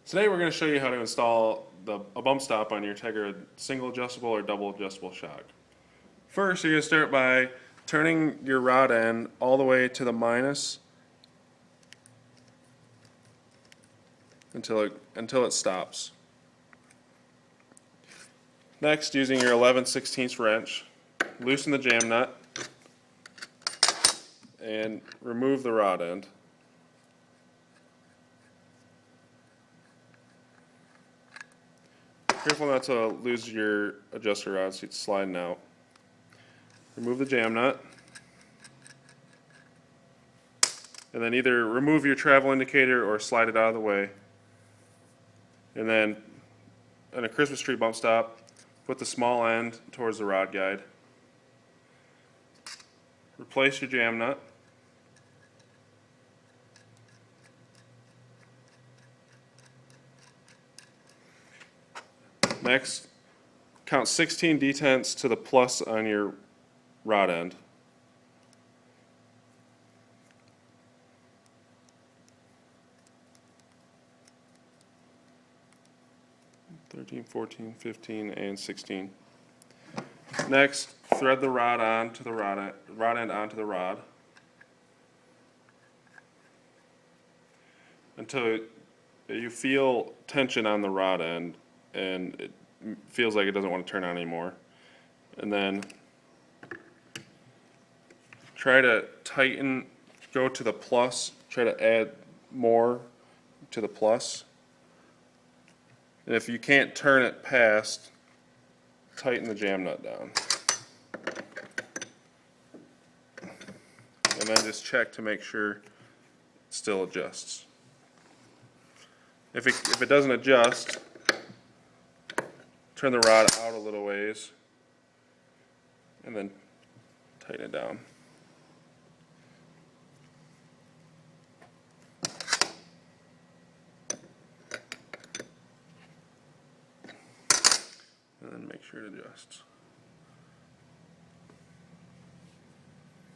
Today we're going to show you how to install a bump stop on your Tegra single adjustable or double adjustable shock. First, you're going to start by turning your rod end all the way to the minus until it stops. Next, using your 11/16 wrench, loosen the jam nut and remove the rod end. Careful not to lose your adjuster rod so it's sliding out. Remove the jam nut. And then either remove your travel indicator or slide it out of the way. And then on a Christmas tree bump stop, put the small end towards the rod guide. Replace your jam nut. Next, count 16 detents to the plus on your rod end. (13, 14, 15, and 16). Next, thread the rod onto the rod end onto the rod until you feel tension on the rod end and it feels like it doesn't want to turn on anymore. And then try to tighten, go to the plus, try to add more to the plus. And if you can't turn it past, tighten the jam nut down. And then just check to make sure it still adjusts. If it doesn't adjust, turn the rod out a little ways and then tighten it down. And then make sure it adjusts.